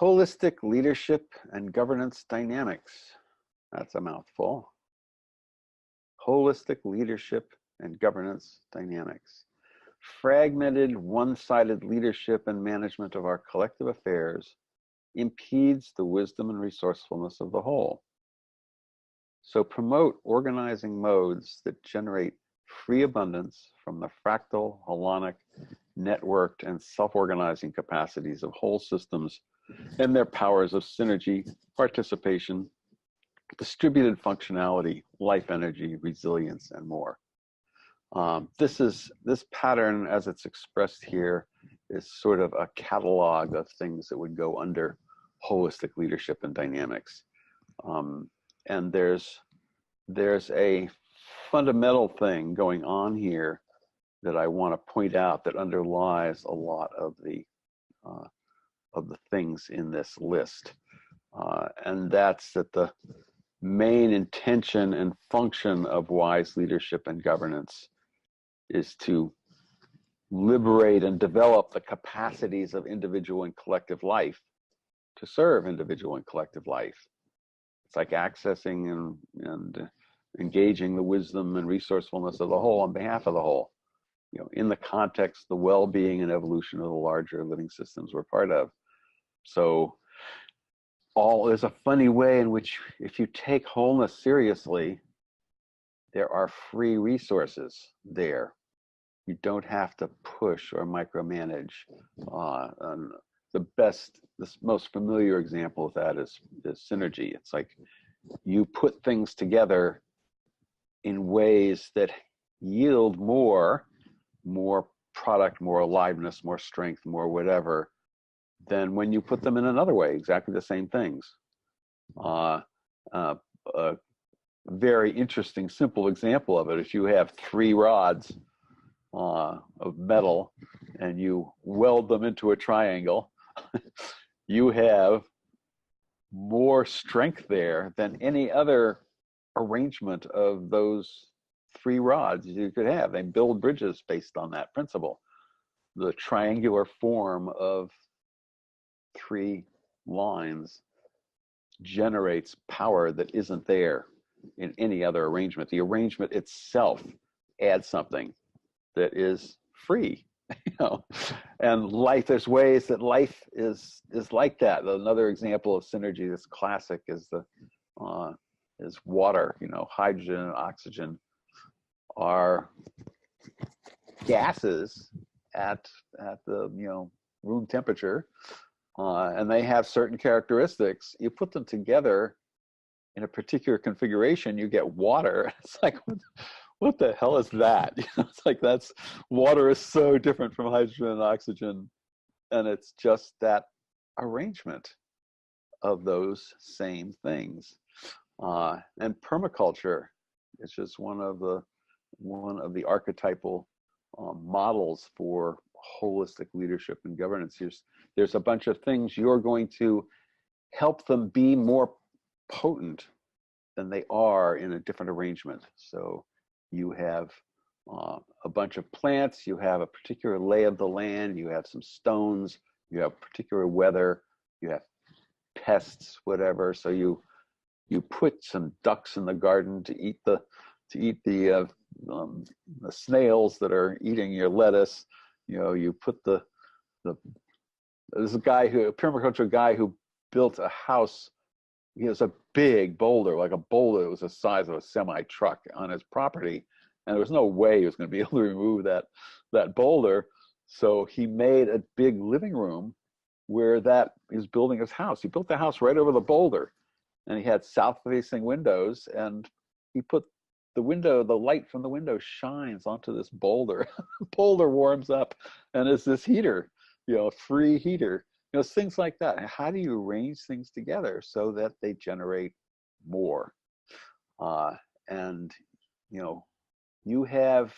Holistic leadership and governance dynamics. That's a mouthful. Holistic leadership and governance dynamics. Fragmented, one-sided leadership and management of our collective affairs impedes the wisdom and resourcefulness of the whole. So promote organizing modes that generate free abundance from the fractal, holonic, networked, and self-organizing capacities of whole systems and their powers of synergy, participation, distributed functionality, life energy, resilience, and more. This pattern, as it's expressed here, is sort of a catalog of things that would go under holistic leadership and dynamics. And there's a fundamental thing going on here that I want to point out that underlies a lot of the things in this list. And that's that the main intention and function of wise leadership and governance is to liberate and develop the capacities of individual and collective life to serve individual and collective life. It's like accessing and engaging the wisdom and resourcefulness of the whole on behalf of the whole, you know, in the context of the well-being and evolution of the larger living systems we're part of. So there's a funny way in which, if you take wholeness seriously, there are free resources there. You don't have to push or micromanage. And the most familiar example of that is synergy. It's like you put things together in ways that yield more product, more aliveness, more strength, more whatever, than when you put them in another way, exactly the same things. A very interesting, simple example of it, if you have 3 rods of metal and you weld them into a triangle, you have more strength there than any other arrangement of those 3 rods you could have. They build bridges based on that principle. The triangular form of 3 lines generates power that isn't there in any other arrangement. The arrangement itself adds something that is free, you know. And life, there's ways that life is like that. Another example of synergy that's classic is is water. You know, hydrogen and oxygen are gases at the room temperature, and they have certain characteristics. You put them together in a particular configuration, you get water. It's like, what the hell is that? It's like, water is so different from hydrogen and oxygen, and it's just that arrangement of those same things. And permaculture is just one of the archetypal models for holistic leadership and governance. There's a bunch of things you're going to help them be more potent than they are in a different arrangement. So you have a bunch of plants, you have a particular lay of the land, you have some stones, you have particular weather, you have pests, whatever. So you put some ducks in the garden to eat the snails that are eating your lettuce. You know, you put there's a permaculture guy who built a house. He has a big boulder, like a boulder that was the size of a semi-truck on his property, and there was no way he was going to be able to remove that boulder. So he made a big living room where he was building his house. He built the house right over the boulder, and he had south-facing windows, and he put the light from the window shines onto this boulder. The boulder warms up, and it's this heater, free heater. Things like that. How do you arrange things together so that they generate more? And you have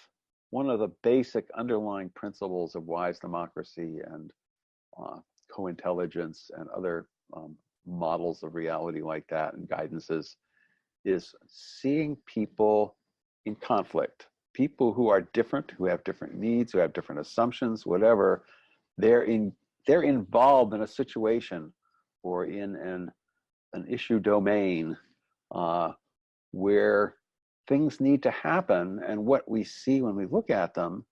one of the basic underlying principles of wise democracy and co-intelligence and other models of reality like that and guidances is seeing people in conflict. People who are different, who have different needs, who have different assumptions, whatever. They're involved in a situation or in an issue domain where things need to happen, and what we see when we look at them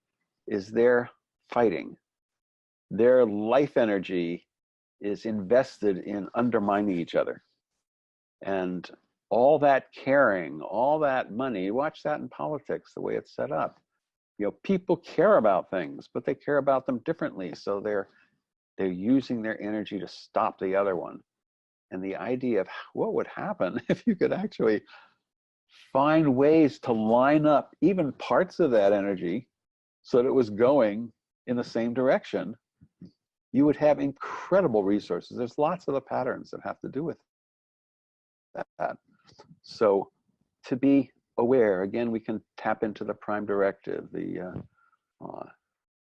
is they're fighting. Their life energy is invested in undermining each other. And all that caring, all that money, watch that in politics, the way it's set up. People care about things, but they care about them differently. So they're using their energy to stop the other one. And the idea of what would happen if you could actually find ways to line up even parts of that energy so that it was going in the same direction, you would have incredible resources. There's lots of the patterns that have to do with that. So to be aware, again, we can tap into the prime directive, the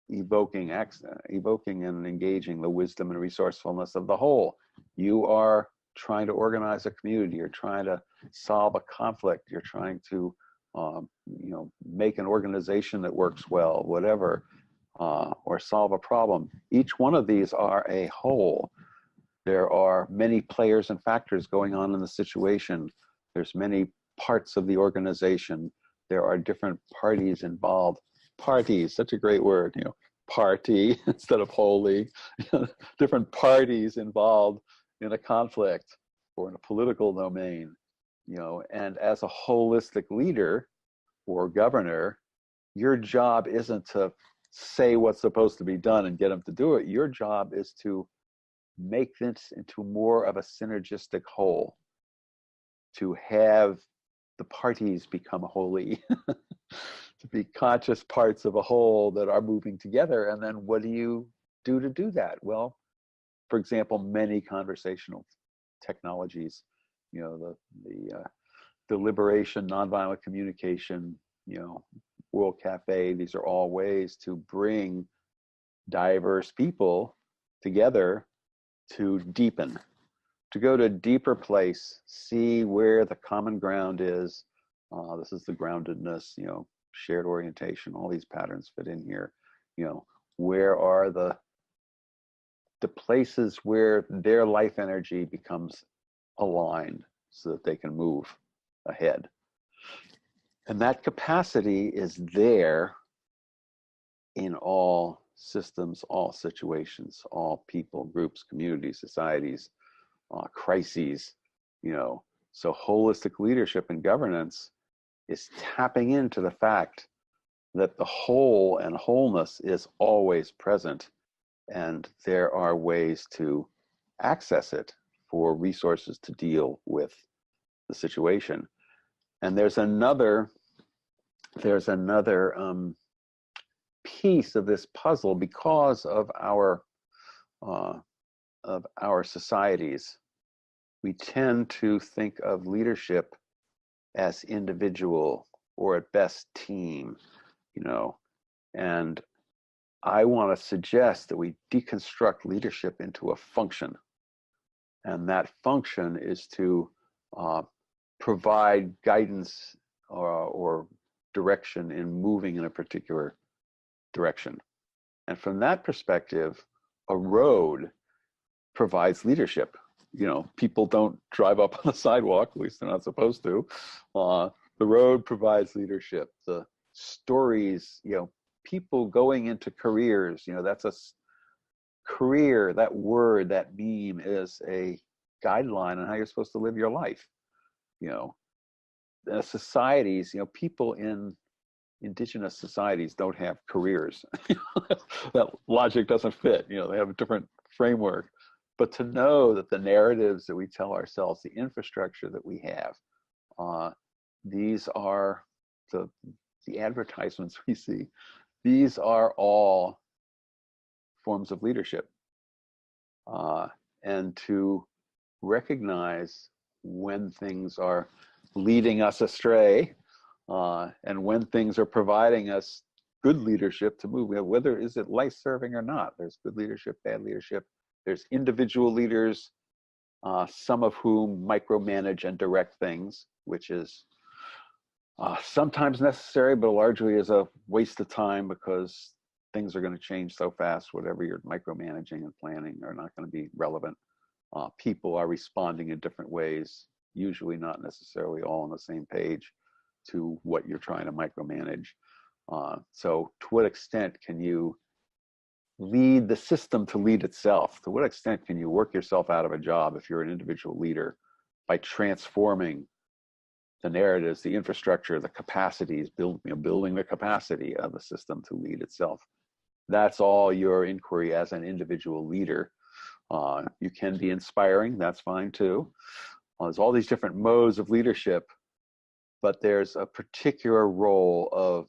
evoking and engaging the wisdom and resourcefulness of the whole. You are trying to organize a community, you're trying to solve a conflict, you're trying to make an organization that works well, whatever, or solve a problem. Each one of these are a whole. There are many players and factors going on in the situation. There's many parts of the organization. There are different parties involved. Parties, such a great word, party instead of holy. Different parties involved in a conflict or in a political domain, and as a holistic leader or governor, your job isn't to say what's supposed to be done and get them to do it. Your job is to make this into more of a synergistic whole, to have the parties become holy, to be conscious parts of a whole that are moving together. And then what do you do to do that? Well, for example, many conversational technologies, the deliberation, nonviolent communication, World Cafe, these are all ways to bring diverse people together to deepen, to go to a deeper place, see where the common ground is. This is the groundedness, shared orientation, all these patterns fit in here. Where are the places where their life energy becomes aligned so that they can move ahead. And that capacity is there in all systems, all situations, all people, groups, communities, societies, crises, So holistic leadership and governance is tapping into the fact that the whole and wholeness is always present, and there are ways to access it for resources to deal with the situation. And there's another piece of this puzzle because of our societies. We tend to think of leadership as individual or at best team, and I want to suggest that we deconstruct leadership into a function. And that function is to provide guidance or direction in moving in a particular direction. And from that perspective, a road provides leadership. People don't drive up on the sidewalk, at least they're not supposed to. The road provides leadership. The stories, people going into careers, that's a career, that word, that meme is a guideline on how you're supposed to live your life. Societies, people in indigenous societies don't have careers. That logic doesn't fit. They have a different framework. But to know that the narratives that we tell ourselves, the infrastructure that we have, these are the advertisements we see. These are all forms of leadership. And to recognize when things are leading us astray, and when things are providing us good leadership to move, whether is it life-serving or not. There's good leadership, bad leadership. There's individual leaders, some of whom micromanage and direct things, which is sometimes necessary, but largely is a waste of time because things are going to change so fast. Whatever you're micromanaging and planning are not going to be relevant. People are responding in different ways, usually not necessarily all on the same page to what you're trying to micromanage. So to what extent can you lead the system to lead itself? To what extent can you work yourself out of a job if you're an individual leader by transforming the narratives, the infrastructure, the capacities, building the capacity of the system to lead itself? That's all your inquiry as an individual leader. You can be inspiring, that's fine too. There's all these different modes of leadership, but there's a particular role of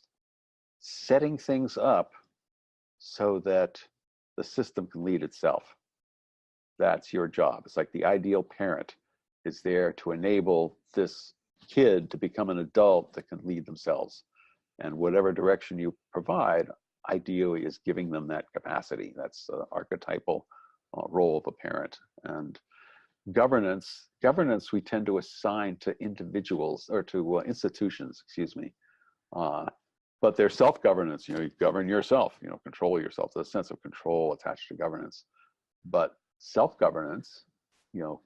setting things up so that the system can lead itself. That's your job. It's like the ideal parent is there to enable this kid to become an adult that can lead themselves. And whatever direction you provide, ideally is giving them that capacity. That's the archetypal role of a parent. And governance we tend to assign to individuals or to institutions, excuse me. But there's self-governance, you govern yourself, control yourself. There's a sense of control attached to governance. But self-governance,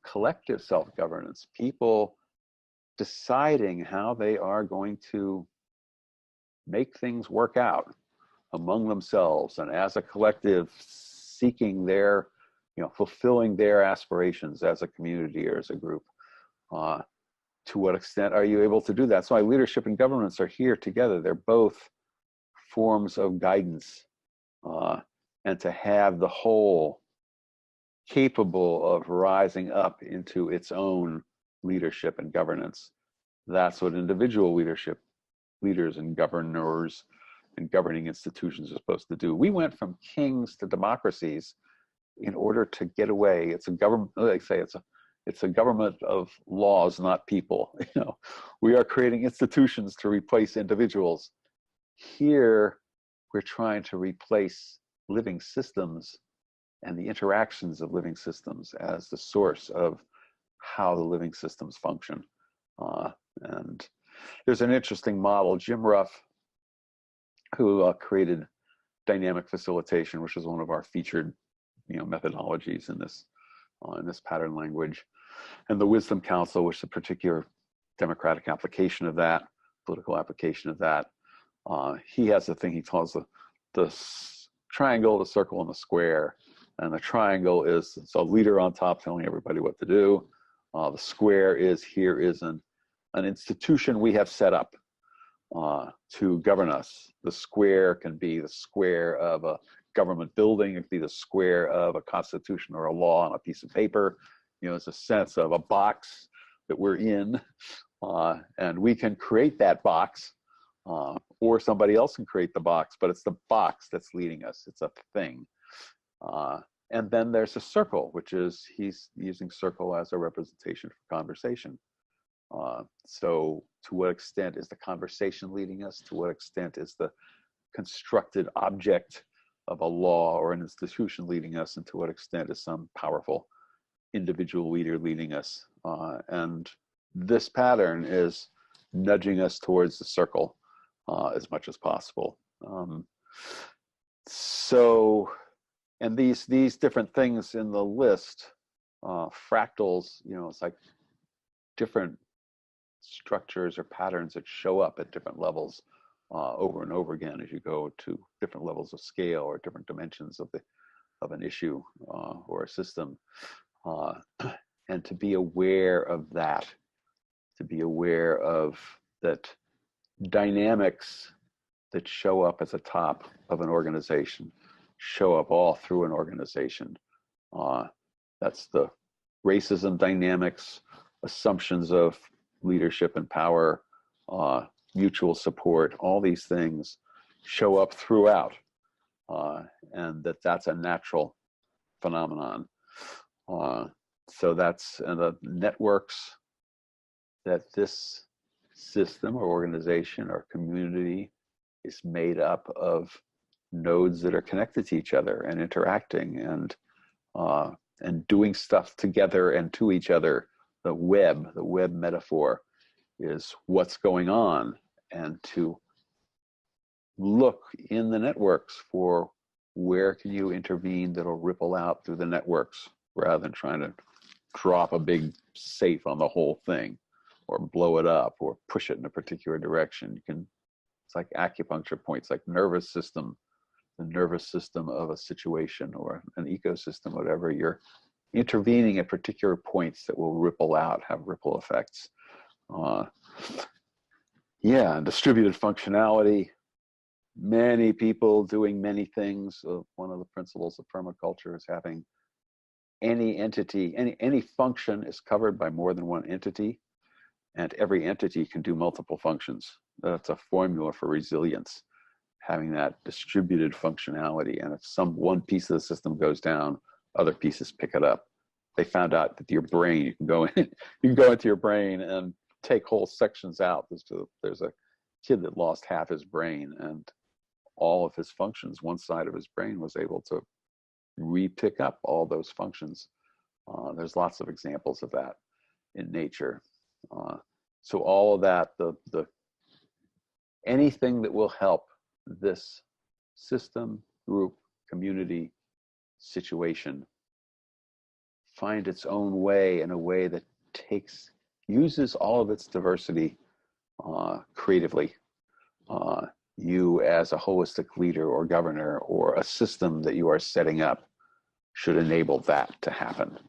collective self-governance, people deciding how they are going to make things work out among themselves and as a collective, seeking their, fulfilling their aspirations as a community or as a group. To what extent are you able to do that? That's why leadership and governance are here together. They're both forms of guidance, and to have the whole capable of rising up into its own leadership and governance. That's what individual leaders and governors and governing institutions are supposed to do. We went from kings to democracies in order to get away. It's a government, like I say, it's a government of laws, not people. We are creating institutions to replace individuals. Here, we're trying to replace living systems and the interactions of living systems as the source of how the living systems function. And there's an interesting model, Jim Ruff, who created dynamic facilitation, which is one of our featured methodologies in this pattern language, and the Wisdom Council, which is a particular democratic application of that, political application of that. He has a thing he calls the triangle, the circle, and the square. And the triangle is a leader on top telling everybody what to do. The square is, here is an institution we have set up to govern us. The square can be the square of a government building. It can be the square of a constitution or a law on a piece of paper. It's a sense of a box that we're in, and we can create that box, or somebody else can create the box, but it's the box that's leading us. It's a thing. And then there's a circle, which is, he's using circle as a representation for conversation. So to what extent is the conversation leading us? To what extent is the constructed object of a law or an institution leading us? And to what extent is some powerful individual leader leading us? And this pattern is nudging us towards the circle as much as possible. And these different things in the list, fractals, it's like different structures or patterns that show up at different levels over and over again as you go to different levels of scale or different dimensions of an issue or a system. And to be aware of that, to be aware of that dynamics that show up at the top of an organization, show up all through an organization. That's the racism dynamics, assumptions of leadership and power, mutual support, all these things show up throughout, and that's a natural phenomenon. So that's, and the networks that this system or organization or community is made up of nodes that are connected to each other and interacting and doing stuff together and to each other. The web metaphor is what's going on, and to look in the networks for where can you intervene that'll ripple out through the networks rather than trying to drop a big safe on the whole thing, or blow it up, or push it in a particular direction. You can, it's like acupuncture points, like nervous system, the nervous system of a situation or an ecosystem, whatever. You're intervening at particular points that will ripple out, have ripple effects. Yeah, and distributed functionality, many people doing many things. One of the principles of permaculture is having any entity, any function is covered by more than one entity, and every entity can do multiple functions. That's a formula for resilience, having that distributed functionality. And if one piece of the system goes down, other pieces pick it up. They found out that your brain, you can go into your brain and take whole sections out. There's a kid that lost half his brain, and all of his functions, one side of his brain was able to re-pick up all those functions. There's lots of examples of that in nature. So all of that, anything that will help this system, group, community, situation find its own way, in a way that uses all of its diversity creatively. You as a holistic leader or governor or a system that you are setting up should enable that to happen.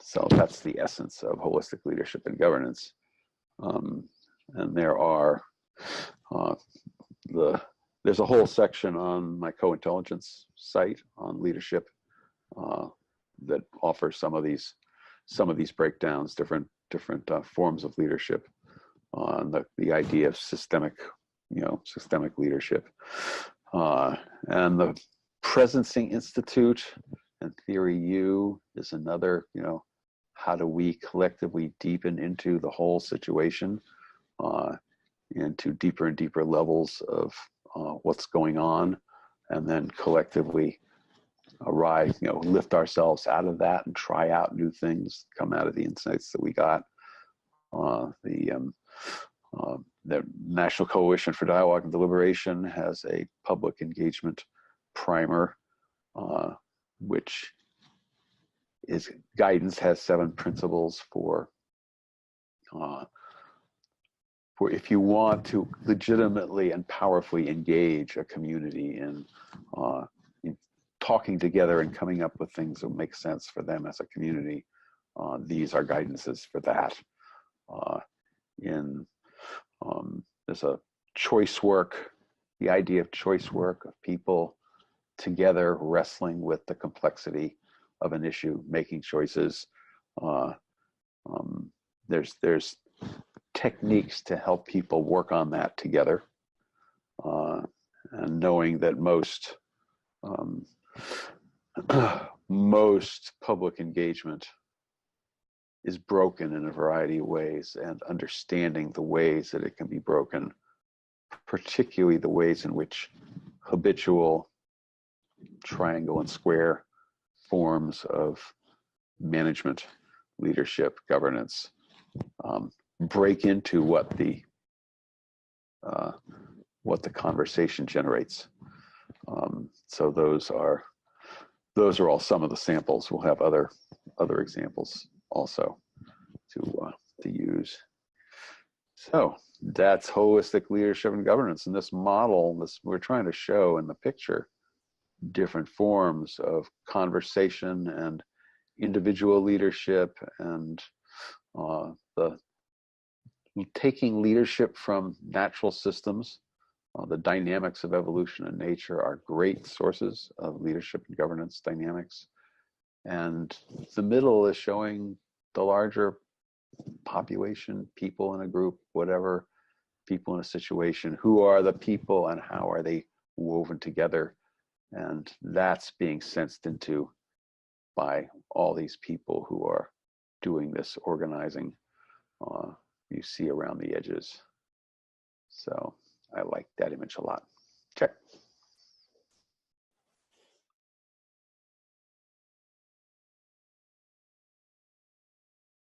So that's the essence of holistic leadership and governance. And there are, there's a whole section on my co-intelligence site on leadership that offers some of these breakdowns, different forms of leadership, on the idea of systemic leadership. And the Presencing Institute and Theory U is another, how do we collectively deepen into the whole situation, into deeper and deeper levels of what's going on, and then collectively lift ourselves out of that and try out new things, come out of the insights that we got. The National Coalition for Dialogue and Deliberation has a public engagement primer, which is guidance, has 7 principles for if you want to legitimately and powerfully engage a community in talking together and coming up with things that make sense for them as a community. These are guidances for that. There's a choice work, the idea of choice work, of people together wrestling with the complexity of an issue, making choices. There's techniques to help people work on that together, and knowing that most public engagement is broken in a variety of ways, and understanding the ways that it can be broken, particularly the ways in which habitual triangle and square forms of management, leadership, governance break into what the conversation generates. So those are all some of the samples. We'll have other examples also to use. So that's holistic leadership and governance. And this model, we're trying to show in the picture different forms of conversation and individual leadership, and the taking leadership from natural systems. The dynamics of evolution and nature are great sources of leadership and governance dynamics. And the middle is showing the larger population, people in a group, whatever, people in a situation, who are the people and how are they woven together. And that's being sensed into by all these people who are doing this organizing you see around the edges. So I like that image a lot. Check.